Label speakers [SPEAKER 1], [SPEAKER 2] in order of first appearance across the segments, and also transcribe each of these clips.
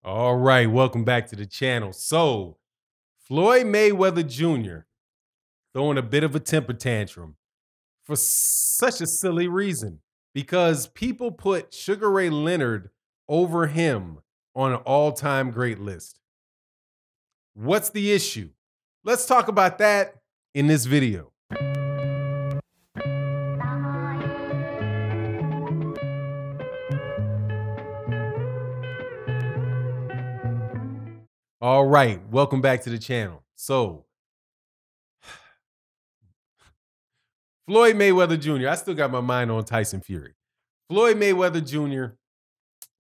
[SPEAKER 1] All right, welcome back to the channel. So, Floyd Mayweather Jr. throwing a bit of a temper tantrum for such a silly reason because people put Sugar Ray Leonard over him on an all-time great list. What's the issue? Let's talk about that in this video. All right, welcome back to the channel. So, Floyd Mayweather Jr. I still got my mind on Tyson Fury. Floyd Mayweather Jr.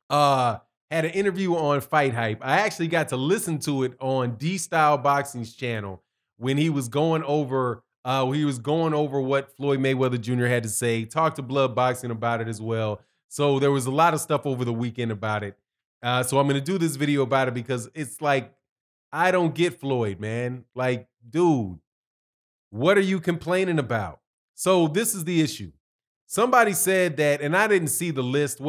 [SPEAKER 1] Had an interview on Fight Hype. I actually got to listen to it on D Style Boxing's channel when he was going over what Floyd Mayweather Jr. had to say. Talked to Blood Boxing about it as well. So there was a lot of stuff over the weekend about it. So I'm going to do this video about it because it's like, I don't get Floyd, man. Like, dude, what are you complaining about? So this is the issue. Somebody said that, and I didn't see the list,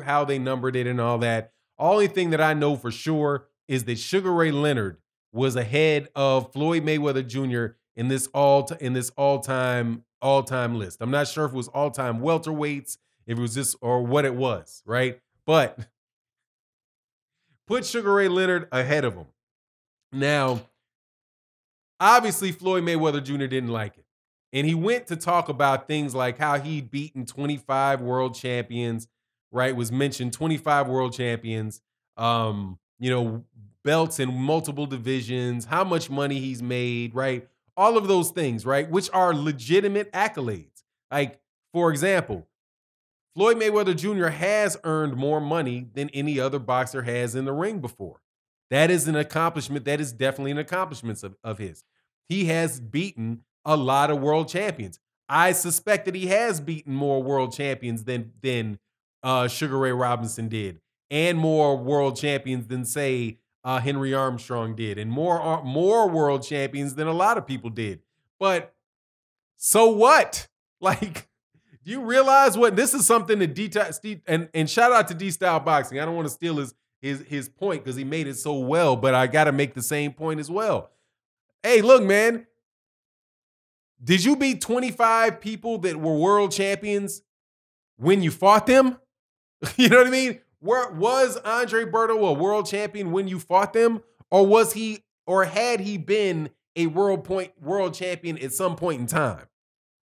[SPEAKER 1] how they numbered it and all that. Only thing that I know for sure is that Sugar Ray Leonard was ahead of Floyd Mayweather Jr. in this all-time list. I'm not sure if it was all-time welterweights, if it was this or what it was, right? But put Sugar Ray Leonard ahead of him. Now, obviously, Floyd Mayweather Jr. didn't like it. And he went to talk about things like how he'd beaten 25 world champions, right? Was mentioned 25 world champions, belts in multiple divisions, how much money he's made, right? All of those things, right? Which are legitimate accolades. Like, for example, Floyd Mayweather Jr. has earned more money than any other boxer has in the ring before. That is an accomplishment. That is definitely an accomplishment of his. He has beaten a lot of world champions. I suspect that he has beaten more world champions than Sugar Ray Robinson did, and more world champions than, say, Henry Armstrong did, and more world champions than a lot of people did. But so what? Like, do you realize what this is? Something that and shout out to D Style Boxing. I don't want to steal his point because he made it so well, but I got to make the same point as well. Hey, look, man. Did you beat 25 people that were world champions when you fought them? You know what I mean? Was Andre Berto a world champion when you fought them? Or had he been a world champion at some point in time?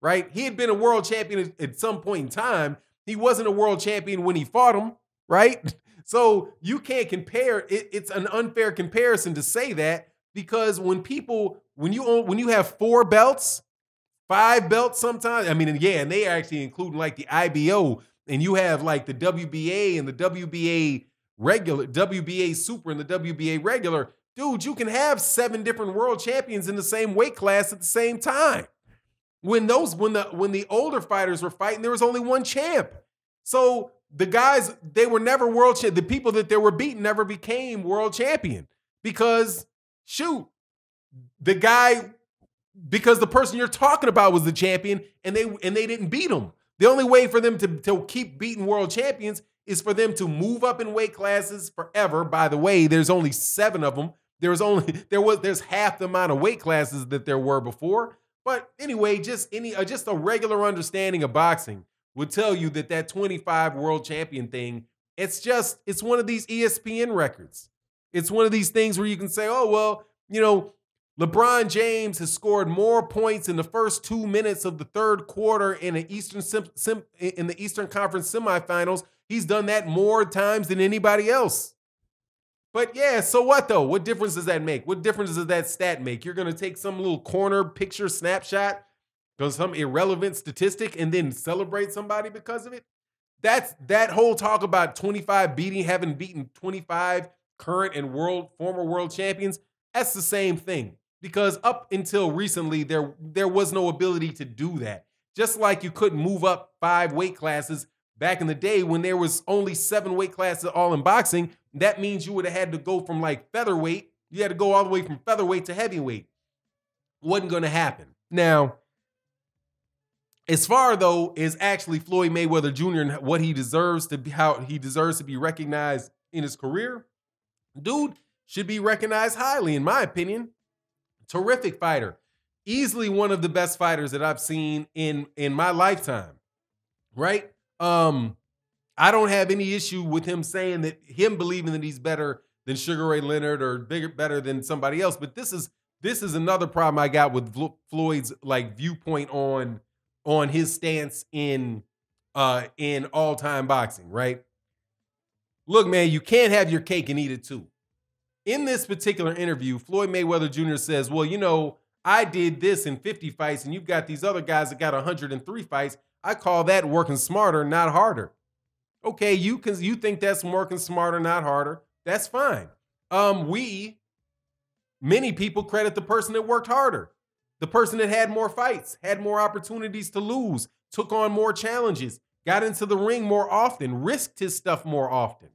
[SPEAKER 1] Right? He had been a world champion at some point in time. He wasn't a world champion when he fought him, right? So you can't compare. It's an unfair comparison to say that, because when you have 4 belts, 5 belts sometimes, I mean, yeah, and they are actually including like the IBO, and you have like the WBA and the WBA regular, WBA super and the WBA regular. Dude, you can have 7 different world champions in the same weight class at the same time. When the older fighters were fighting, there was only one champ. So the guys, they were never world champ. The people that they were beating never became world champion because, shoot, because the person you're talking about was the champion and they didn't beat him. The only way for them to keep beating world champions is for them to move up in weight classes forever. By the way, there's only 7 of them. There's half the amount of weight classes that there were before. But anyway, just a regular understanding of boxing would tell you that 25 world champion thing, it's one of these ESPN records. It's one of these things where you can say, oh, well, LeBron James has scored more points in the first 2 minutes of the third quarter in the Eastern Conference semifinals. He's done that more times than anybody else. But yeah, so what though? What difference does that make? What difference does that stat make? You're going to take some little corner picture snapshot, some irrelevant statistic, and then celebrate somebody because of it? That whole talk about 25 having beaten 25 current and former world champions. That's the same thing, because up until recently, there was no ability to do that. Just like you couldn't move up 5 weight classes back in the day when there was only 7 weight classes all in boxing. That means you would have had to go from like featherweight. You had to go all the way from featherweight to heavyweight. Wasn't going to happen. Now, as far though as actually Floyd Mayweather Jr. and what he deserves to be, how he deserves to be recognized in his career, Dude should be recognized highly, in my opinion. Terrific fighter. Easily one of the best fighters that I've seen in my lifetime, right? I don't have any issue with him saying that, him believing that he's better than Sugar Ray Leonard or better than somebody else. But this is another problem I got with Floyd's like viewpoint on his stance in all-time boxing, right? Look, man, you can't have your cake and eat it too. In this particular interview, Floyd Mayweather Jr. says, well, you know, I did this in 50 fights and you've got these other guys that got 103 fights. I call that working smarter, not harder. Okay, you think that's working smarter, not harder. That's fine. Many people credit the person that worked harder, the person that had more fights, had more opportunities to lose, took on more challenges, got into the ring more often, risked his stuff more often,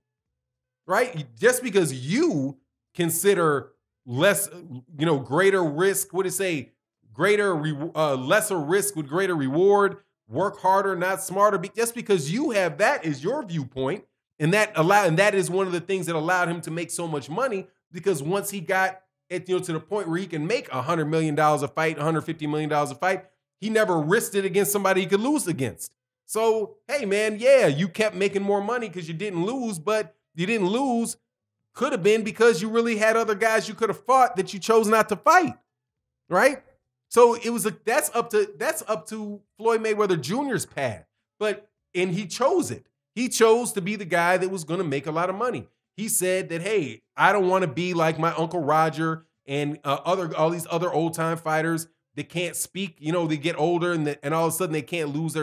[SPEAKER 1] right? Just because you consider less, greater risk, what did it say? Lesser risk with greater reward, work harder, not smarter. Just because you have that is your viewpoint, and that is one of the things that allowed him to make so much money, because once he got to the point where he can make $100 million a fight, $150 million a fight, he never risked it against somebody he could lose against. So, hey, man, yeah, you kept making more money because you didn't lose, but you didn't lose could have been because you really had other guys you could have fought that you chose not to fight, right? So that's up to Floyd Mayweather Jr.'s path, and he chose it. He chose to be the guy that was going to make a lot of money. He said that, hey, I don't want to be like my Uncle Roger and all these other old time fighters that can't speak. They get older and all of a sudden they lose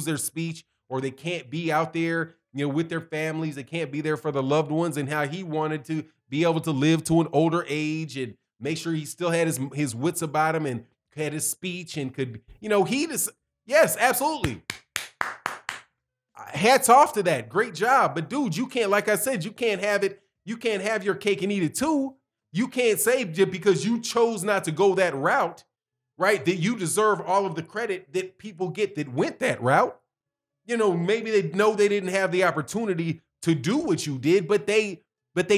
[SPEAKER 1] their speech, or they can't be out there, with their families. They can't be there for their loved ones, and how he wanted to be able to live to an older age and make sure he still had his wits about him and had his speech and could, yes, absolutely. Hats off to that. Great job. But dude, you can't, like I said, you can't have your cake and eat it too. You can't say just because you chose not to go that route, right, that you deserve all of the credit that people get that went that route. Maybe they know they didn't have the opportunity to do what you did, but they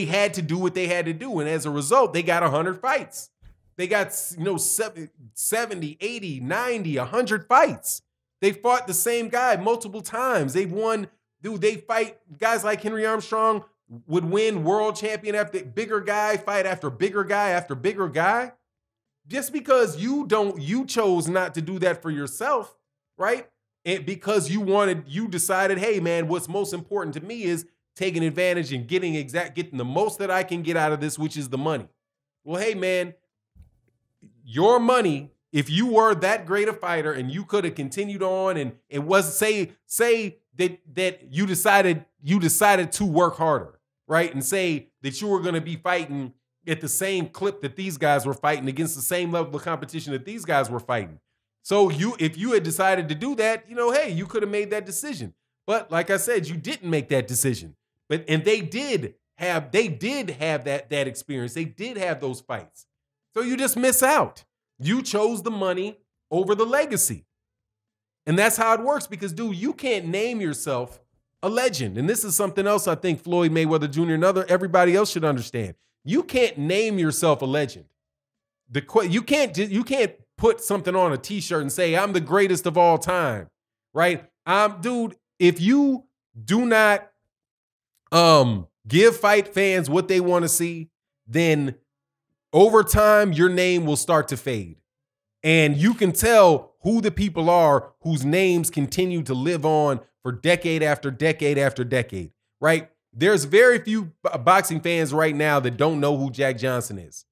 [SPEAKER 1] had to do what they had to do. And as a result, they got 100 fights. They got, 70, 80, 90, 100 fights. They fought the same guy multiple times. They've won, dude, they fight guys like Henry Armstrong would win world champion after bigger guy, fight after bigger guy after bigger guy. Just because you chose not to do that for yourself, right? And because you decided, hey man, what's most important to me is taking advantage and getting the most that I can get out of this, which is the money. Well, hey man, your money, if you were that great a fighter and you could have continued on, and it was say that you decided to work harder, right? And say that you were going to be fighting at the same clip that these guys were fighting, against the same level of competition that these guys were fighting. So if you had decided to do that, hey, you could have made that decision. But like I said, you didn't make that decision. And they did have that experience. They did have those fights. So you just miss out. You chose the money over the legacy. And that's how it works, because, dude, you can't name yourself a legend. And this is something else I think Floyd Mayweather Jr. and everybody else should understand. You can't name yourself a legend. You can't put something on a t-shirt and say, I'm the greatest of all time, right? Dude, if you do not give fight fans what they want to see, then over time, your name will start to fade. And you can tell who the people are whose names continue to live on for decade after decade after decade, right? There's very few boxing fans right now that don't know who Jack Johnson is.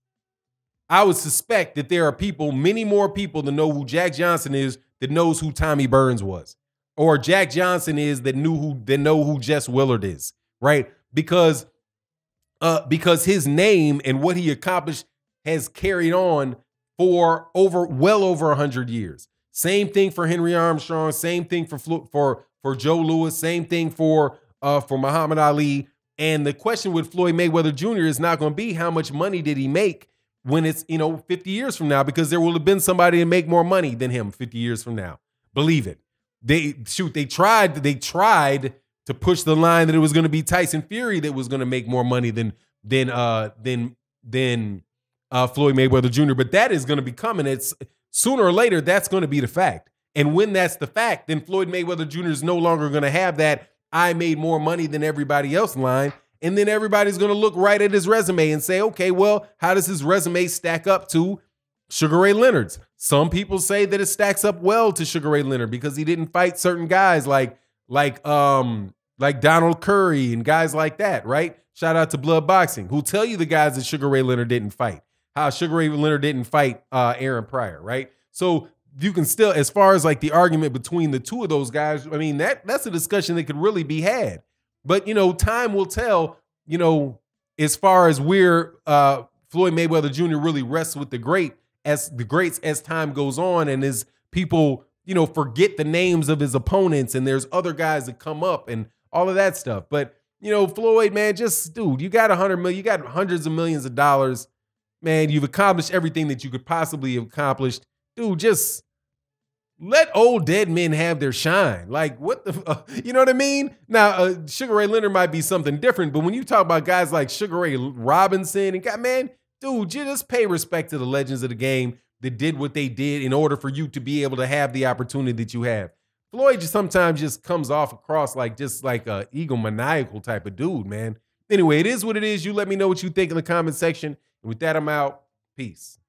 [SPEAKER 1] I would suspect that there are many more people that know who Jack Johnson is that knows who Tommy Burns was, or Jack Johnson is that know who Jess Willard is, right? Because his name and what he accomplished has carried on for well over 100 years. Same thing for Henry Armstrong. Same thing for Joe Louis. Same thing for Muhammad Ali. And the question with Floyd Mayweather Jr. is not going to be how much money did he make when it's 50 years from now, because there will have been somebody to make more money than him 50 years from now. Believe it. They tried to push the line that it was going to be Tyson Fury that was going to make more money than Floyd Mayweather Jr. But that is going to be coming. It's sooner or later that's going to be the fact. And when that's the fact, then Floyd Mayweather Jr. is no longer going to have that I made more money than everybody else line. And then everybody's going to look right at his resume and say, okay, well, how does his resume stack up to Sugar Ray Leonard's? Some people say that it stacks up well to Sugar Ray Leonard because he didn't fight certain guys like Donald Curry and guys like that, right? Shout out to Blood Boxing, who'll tell you the guys that Sugar Ray Leonard didn't fight. How Sugar Ray Leonard didn't fight Aaron Pryor, right? So you can still, as far as like the argument between the two of those guys, I mean, that's a discussion that could really be had. But, time will tell, as far as where Floyd Mayweather Jr. really rests with the greats as time goes on, and as people, forget the names of his opponents, and there's other guys that come up and all of that stuff. But, Floyd, man, dude, you got $100 million, you got hundreds of millions of dollars, man. You've accomplished everything that you could possibly have accomplished. Dude, just let old dead men have their shine. Like, what the, you know what I mean? Now, Sugar Ray Leonard might be something different, but when you talk about guys like Sugar Ray Robinson and man, dude, you just pay respect to the legends of the game that did what they did in order for you to be able to have the opportunity that you have. Floyd sometimes just comes off across like a egomaniacal type of dude, man. Anyway, it is what it is. You let me know what you think in the comment section. And with that, I'm out. Peace.